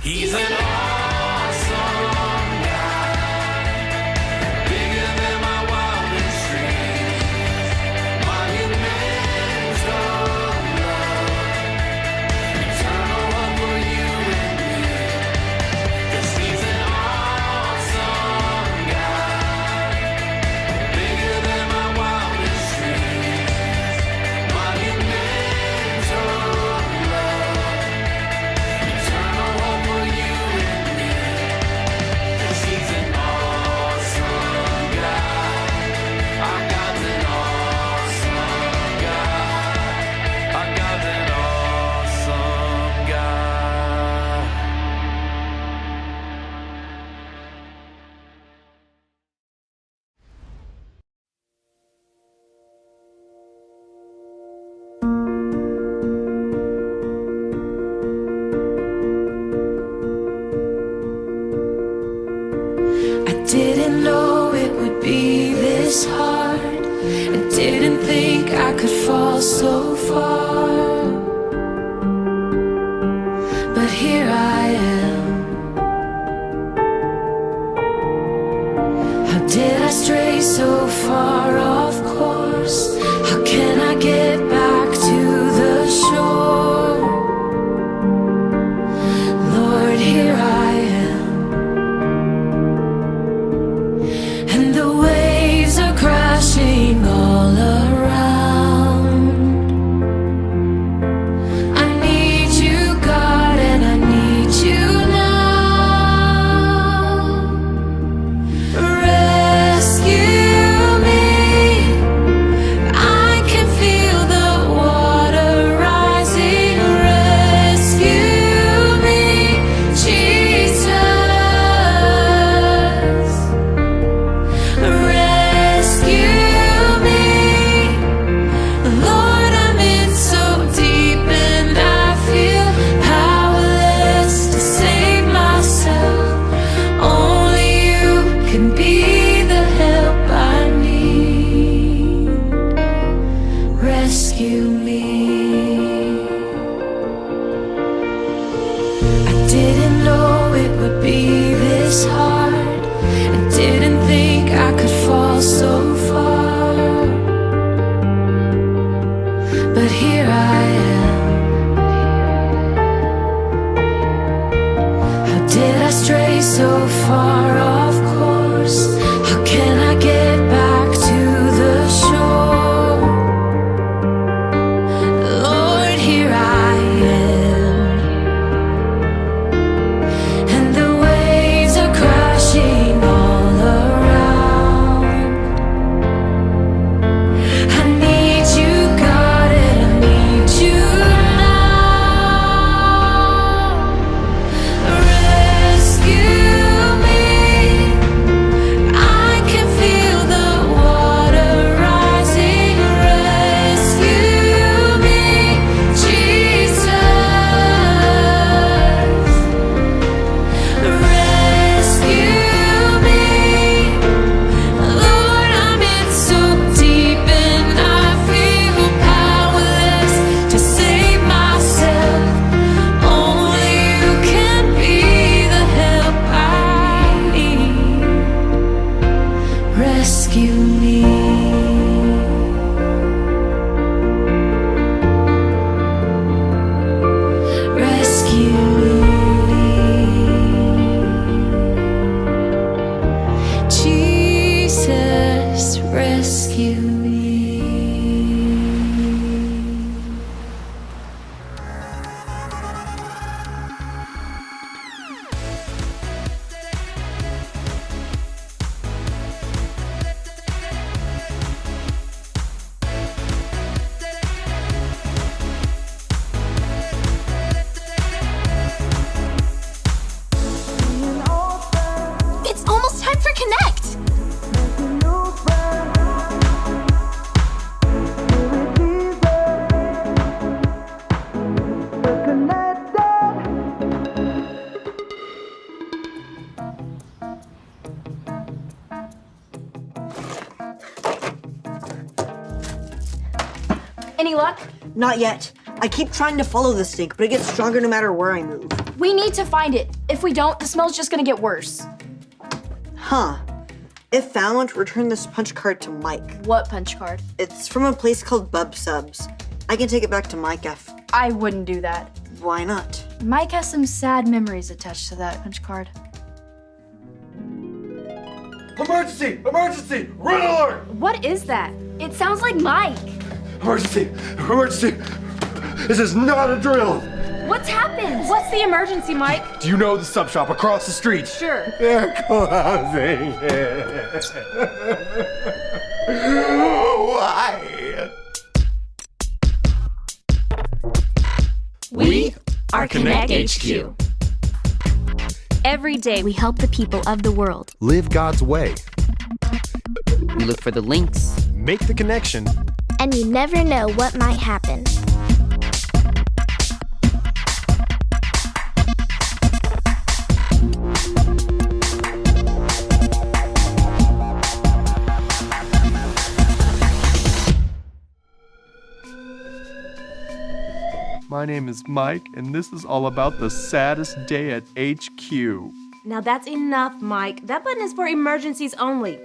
He's an awesome God, bigger than my wildest dreams. Monumental love, eternal love for you and me. 'Cause he's an awesome God, bigger than my wildest dreams. Monumental love, eternal love for you and me. 'Cause he's an awesome God. Our God's an awesome God. Our God's an awesome God. I didn't know it would be this hard. I didn't think I could fall so far. But here I am. How did I stray so far off course? How can I get back to the shore? Lord, here I am. And the waves are crashing all around. I need you, God, and I need you now. Rescue me. I can feel the water rising. Rescue me, Jesus. Rescue me, Lord, I'm in so deep and I feel powerless to save myself. Only you can be the help I need. Rescue me. I didn't know it would be this hard. I didn't think I could fall so far. But here I am. How did I stray so far off course? How can I get back to the shore? Lord, here I am. And the waves are crashing all around. I need you, God, and I need you now. Rescue me. I can feel the water rising. Rescue me, Jesus. Rescue me, Lord, I'm in so deep and I feel powerless to save myself. Only you can be the help I need. Rescue me. Rescue me. Jesus, rescue me. It's almost time for Connect! Any luck? Not yet. I keep trying to follow the stink, but it gets stronger no matter where I move. We need to find it. If we don't, the smell's just gonna get worse. Huh. If found, return this punch card to Mike. What punch card? It's from a place called Bub Subs. I can take it back to Mike if... I wouldn't do that. Why not? Mike has some sad memories attached to that punch card. Emergency! Emergency! Red alert! What is that? It sounds like Mike. Emergency! Emergency! This is not a drill! What's happened? What's the emergency, Mike? Do you know the sub shop across the street? Sure. They're closing it. Why? We are Connect HQ. Every day we help the people of the world. Live God's way. We look for the links. Make the connection. And you never know what might happen. My name is Mike, and this is all about the saddest day at HQ. Now that's enough, Mike. That button is for emergencies only.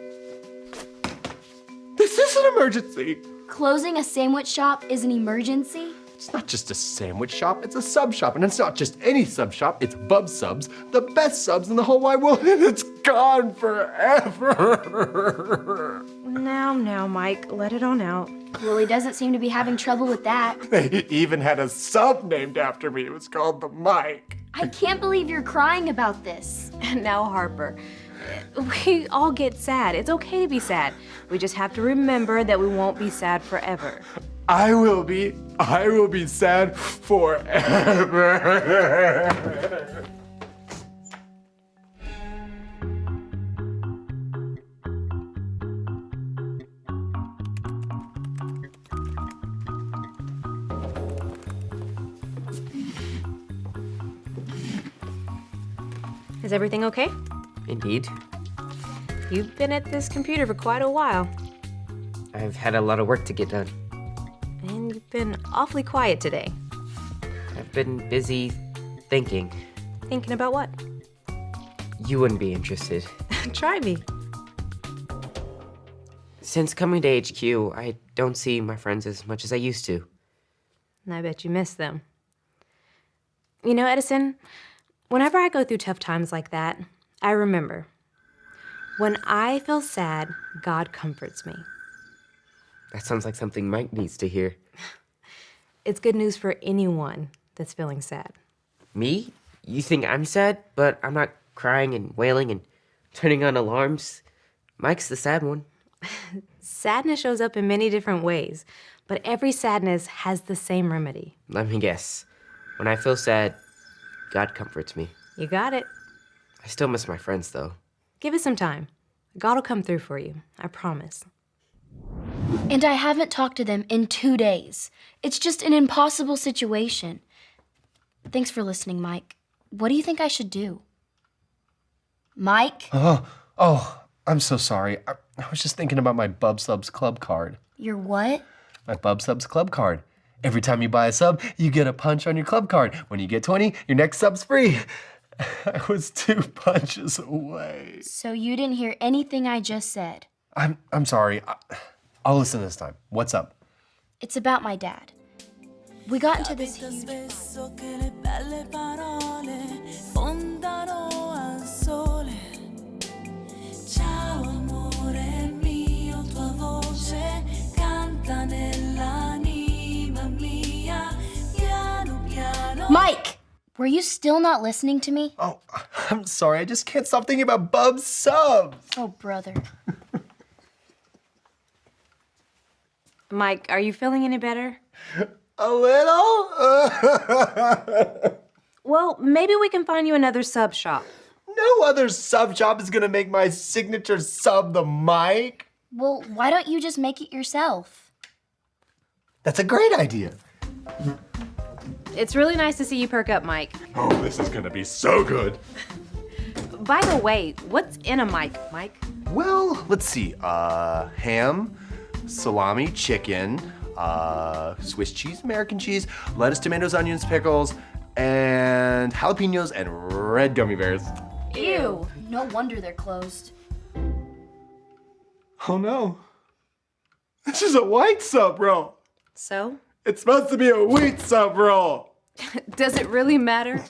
This is an emergency! Closing a sandwich shop is an emergency? It's not just a sandwich shop, it's a sub shop. And it's not just any sub shop, it's Bub Subs, the best subs in the whole wide world, and it's gone forever. Now, Mike, let it on out. Willie doesn't seem to be having trouble with that. They even had a sub named after me. It was called the Mike. I can't believe you're crying about this. And now, Harper, we all get sad. It's okay to be sad. We just have to remember that we won't be sad forever. I will be sad forever. Is everything okay? Indeed. You've been at this computer for quite a while. I've had a lot of work to get done. And you've been awfully quiet today. I've been busy thinking. Thinking about what? You wouldn't be interested. Try me. Since coming to HQ, I don't see my friends as much as I used to. And I bet you miss them. You know, Edison, whenever I go through tough times like that, I remember. When I feel sad, God comforts me. That sounds like something Mike needs to hear. It's good news for anyone that's feeling sad. Me? You think I'm sad, but I'm not crying and wailing and turning on alarms? Mike's the sad one. Sadness shows up in many different ways, but every sadness has the same remedy. Let me guess. When I feel sad, God comforts me. You got it. I still miss my friends, though. Give it some time. God will come through for you. I promise. And I haven't talked to them in 2 days. It's just an impossible situation. Thanks for listening, Mike. What do you think I should do? Mike? Oh, I'm so sorry. I was just thinking about my Bub Subs club card. Your what? My Bub Subs club card. Every time you buy a sub, you get a punch on your club card. When you get 20, your next sub's free. I was 2 punches away. So you didn't hear anything I just said? I'm sorry. I'll listen this time. What's up? It's about my dad. We got into this huge... Mike! Were you still not listening to me? Oh, I'm sorry. I just can't stop thinking about Bub Subs. Oh, brother. Mike, are you feeling any better? A little? Well, maybe we can find you another sub shop. No other sub shop is gonna make my signature sub the Mike. Well, why don't you just make it yourself? That's a great idea. It's really nice to see you perk up, Mike. Oh, this is gonna be so good. By the way, what's in a Mike, Mike? Well, let's see. Ham, salami, chicken, Swiss cheese, American cheese, lettuce, tomatoes, onions, pickles, and jalapenos and red gummy bears. Ew. No wonder they're closed. Oh no. This is a white sub roll. So? It's supposed to be a wheat sub roll. Does it really matter?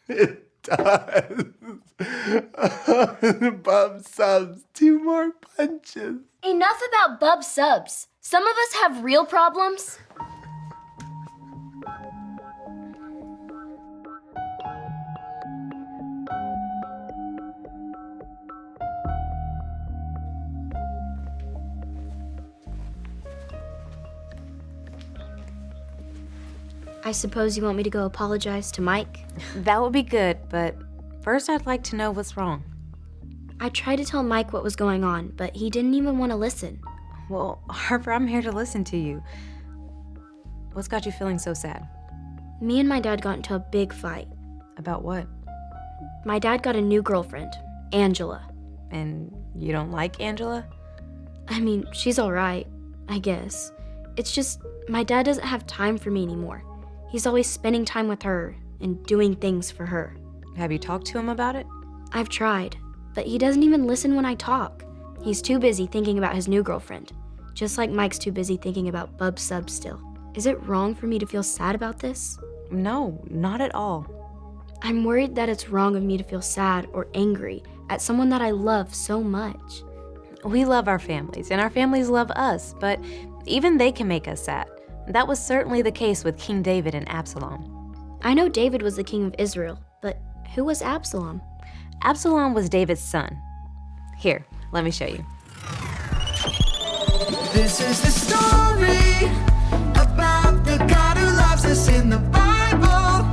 It does. Bub subs, 2 more punches. Enough about bub subs. Some of us have real problems. I suppose you want me to go apologize to Mike? That would be good, but first I'd like to know what's wrong. I tried to tell Mike what was going on, but he didn't even want to listen. Well, Harper, I'm here to listen to you. What's got you feeling so sad? Me and my dad got into a big fight. About what? My dad got a new girlfriend, Angela. And you don't like Angela? I mean, she's all right, I guess. It's just, my dad doesn't have time for me anymore. He's always spending time with her and doing things for her. Have you talked to him about it? I've tried, but he doesn't even listen when I talk. He's too busy thinking about his new girlfriend, just like Mike's too busy thinking about bub subs still. Is it wrong for me to feel sad about this? No, not at all. I'm worried that it's wrong of me to feel sad or angry at someone that I love so much. We love our families, and our families love us, but even they can make us sad. That was certainly the case with King David and Absalom. I know David was the king of Israel, but who was Absalom? Absalom was David's son. Here, let me show you. This is the story about the God who loves us in the Bible.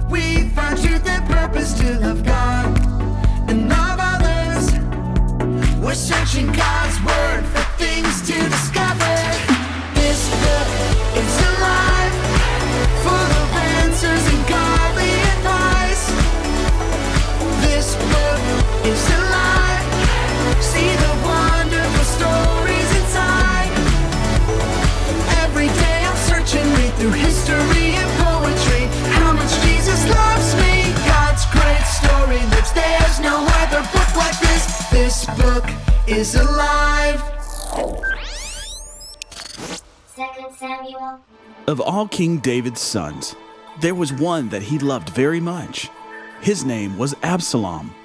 We find truth and purpose to love God and love others. We're searching God's word for things to discover. This book is alive, full of answers and godly advice. This book is alive. See the wonderful stories inside. Every day I'm searching, read through history and poetry. How much Jesus loves me. God's great story lives. There's no other book like this. This book is alive. 2 Samuel. Of all King David's sons, there was one that he loved very much. His name was Absalom.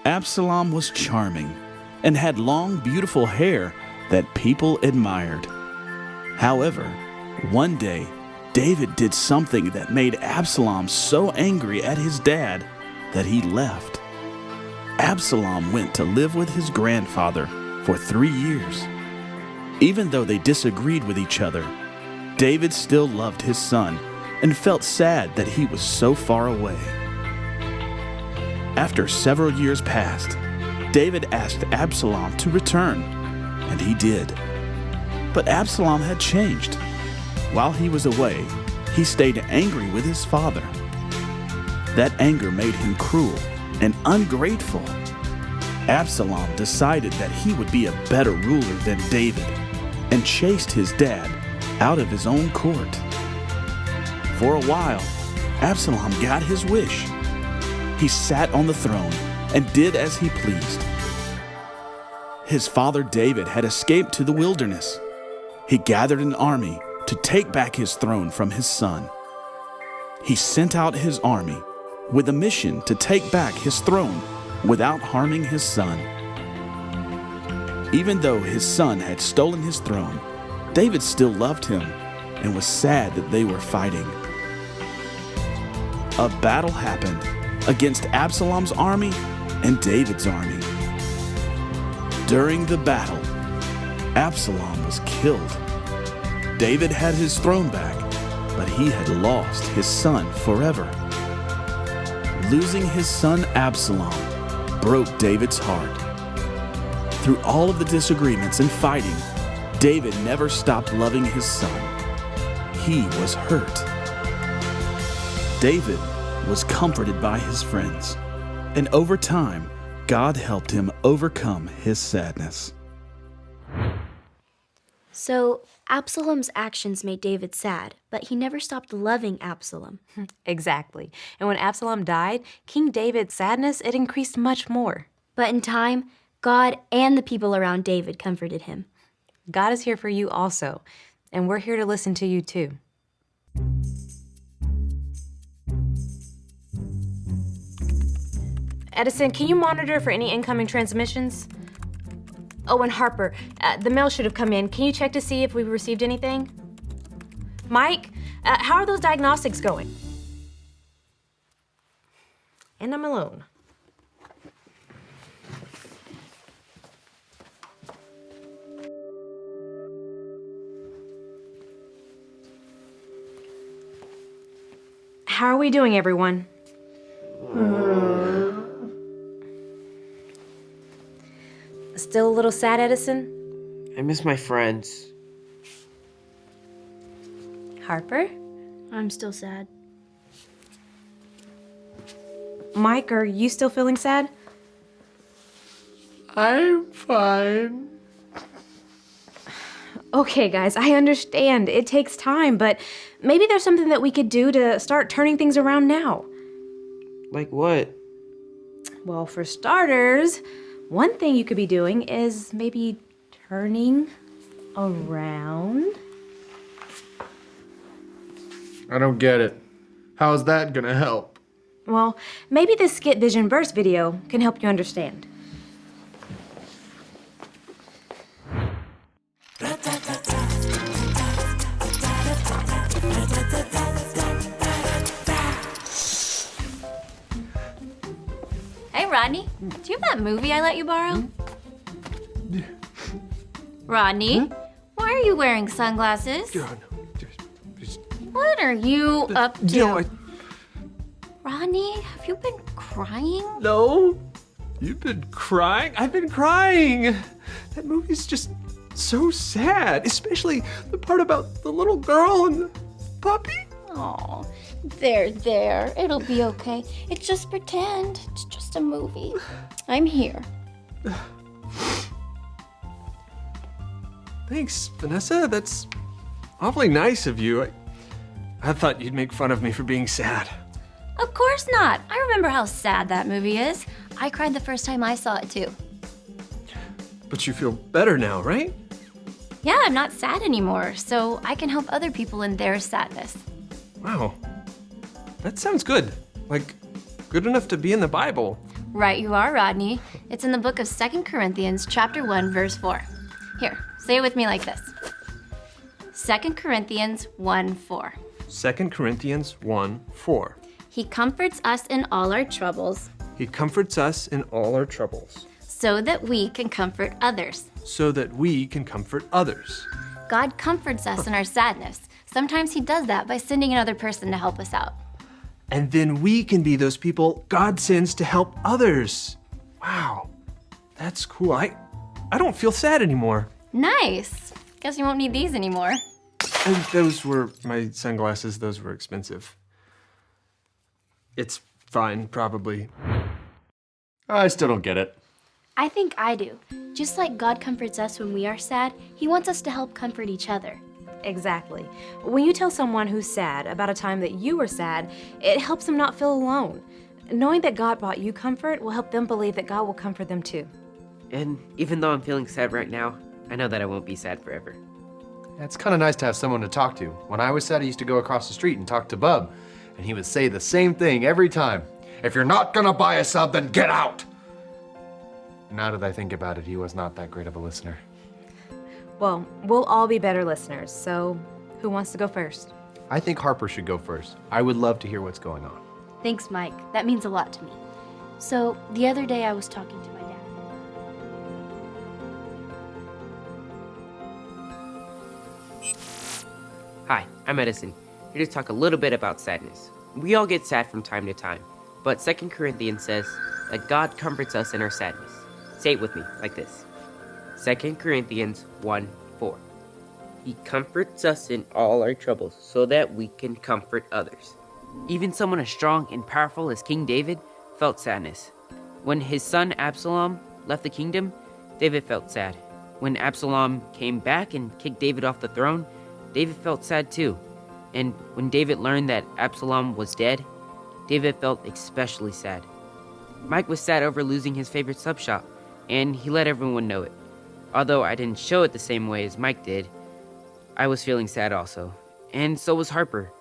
Absalom was charming and had long, beautiful hair that people admired. However, one day, David did something that made Absalom so angry at his dad that he left. Absalom went to live with his grandfather for 3 years. Even though they disagreed with each other, David still loved his son and felt sad that he was so far away. After several years passed, David asked Absalom to return, and he did. But Absalom had changed. While he was away, he stayed angry with his father. That anger made him cruel and ungrateful. Absalom decided that he would be a better ruler than David and chased his dad out of his own court. For a while, Absalom got his wish. He sat on the throne and did as he pleased. His father David had escaped to the wilderness. He gathered an army to take back his throne from his son. He sent out his army with a mission to take back his throne without harming his son. Even though his son had stolen his throne, David still loved him and was sad that they were fighting. A battle happened against Absalom's army and David's army. During the battle, Absalom was killed. David had his throne back, but he had lost his son forever. Losing his son Absalom broke David's heart. Through all of the disagreements and fighting, David never stopped loving his son. He was hurt. David was comforted by his friends, and over time, God helped him overcome his sadness. So, Absalom's actions made David sad, but he never stopped loving Absalom. Exactly. And when Absalom died, King David's sadness, it increased much more. But in time, God and the people around David comforted him. God is here for you also, and we're here to listen to you too. Edison, can you monitor for any incoming transmissions? Oh, and Harper, the mail should have come in. Can you check to see if we've received anything? Mike, how are those diagnostics going? And I'm alone. How are we doing, everyone? Still a little sad, Edison? I miss my friends. Harper? I'm still sad. Mike, are you still feeling sad? I'm fine. Okay, guys, I understand. It takes time, but maybe there's something that we could do to start turning things around now. Like what? Well, for starters, one thing you could be doing is maybe turning around. I don't get it. How's that gonna help? Well, maybe this Skit Vision Burst video can help you understand. Hey, Rodney, do you have that movie I let you borrow? Rodney, why are you wearing sunglasses? What are you up to? Rodney, have you been crying? No. You've been crying? I've been crying. That movie's just so sad, especially the part about the little girl and the puppy. Oh, there. It'll be okay. It's just pretend. It's just a movie. I'm here. Thanks, Vanessa. That's awfully nice of you. I thought you'd make fun of me for being sad. Of course not. I remember how sad that movie is. I cried the first time I saw it too. But you feel better now, right? Yeah, I'm not sad anymore, so I can help other people in their sadness. Wow. That sounds good. Like, good enough to be in the Bible. Right you are, Rodney. It's in the book of 2 Corinthians, chapter 1, verse 4. Here, say it with me like this. 2 Corinthians 1:4. 2 Corinthians 1:4. He comforts us in all our troubles, He comforts us in all our troubles, so that we can comfort others. so that we can comfort others. God comforts us in our sadness. Sometimes he does that by sending another person to help us out. And then we can be those people God sends to help others. Wow, that's cool. I don't feel sad anymore. Nice. Guess you won't need these anymore. And those were my sunglasses. Those were expensive. It's fine, probably. I still don't get it. I think I do. Just like God comforts us when we are sad, he wants us to help comfort each other. Exactly. When you tell someone who's sad about a time that you were sad, it helps them not feel alone. Knowing that God brought you comfort will help them believe that God will comfort them too. And even though I'm feeling sad right now, I know that I won't be sad forever. It's kind of nice to have someone to talk to. When I was sad, I used to go across the street and talk to Bub, and he would say the same thing every time. If you're not gonna buy a sub, then get out! Now that I think about it, he was not that great of a listener. Well, we'll all be better listeners, so who wants to go first? I think Harper should go first. I would love to hear what's going on. Thanks, Mike. That means a lot to me. So, the other day I was talking to my dad. Hi, I'm Edison, here to talk a little bit about sadness. We all get sad from time to time, but 2 Corinthians says that God comforts us in our sadness. Say it with me, like this. 2 Corinthians 1:4. He comforts us in all our troubles so that we can comfort others. Even someone as strong and powerful as King David felt sadness. When his son Absalom left the kingdom, David felt sad. when Absalom came back and kicked David off the throne, David felt sad too. And when David learned that Absalom was dead, David felt especially sad. Mike was sad over losing his favorite sub shop, and he let everyone know it. Although I didn't show it the same way as Mike did, I was feeling sad also, and so was Harper.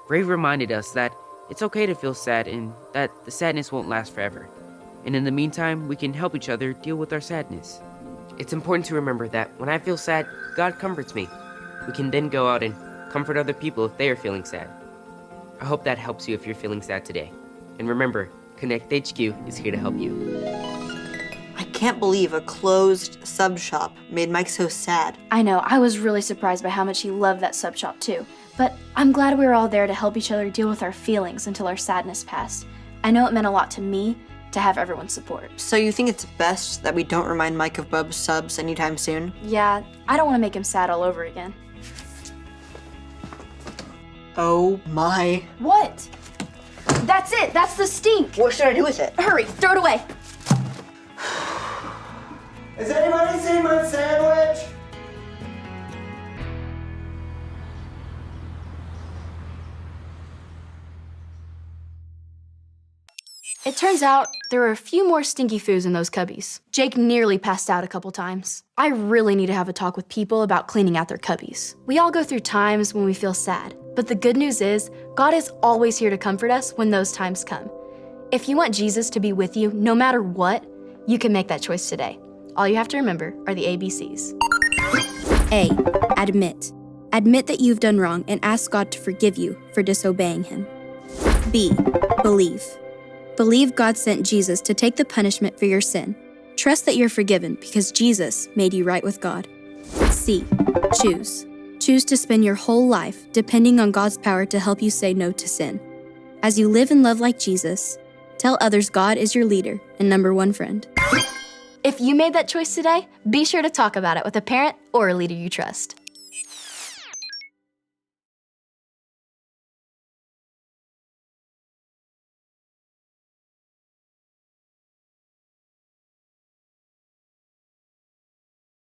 Ray reminded us that it's okay to feel sad and that the sadness won't last forever. And in the meantime, we can help each other deal with our sadness. It's important to remember that when I feel sad, God comforts me. We can then go out and comfort other people if they are feeling sad. I hope that helps you if you're feeling sad today. And remember, Connect HQ is here to help you. I can't believe a closed sub shop made Mike so sad. I know, I was really surprised by how much he loved that sub shop too. But I'm glad we were all there to help each other deal with our feelings until our sadness passed. I know it meant a lot to me to have everyone's support. So you think it's best that we don't remind Mike of Bub's subs anytime soon? Yeah, I don't want to make him sad all over again. Oh my. What? That's it! That's the stink! What should I do with it? Hurry, throw it away! Has anybody seen my sandwich? It turns out there are a few more stinky foods in those cubbies. Jake nearly passed out a couple times. I really need to have a talk with people about cleaning out their cubbies. We all go through times when we feel sad, but the good news is God is always here to comfort us when those times come. If you want Jesus to be with you no matter what, you can make that choice today. All you have to remember are the ABCs. A. Admit. Admit that you've done wrong and ask God to forgive you for disobeying Him. B. Believe. Believe God sent Jesus to take the punishment for your sin. Trust that you're forgiven because Jesus made you right with God. C. Choose. Choose to spend your whole life depending on God's power to help you say no to sin. As you live and love like Jesus, tell others God is your leader and number one friend. If you made that choice today, be sure to talk about it with a parent or a leader you trust.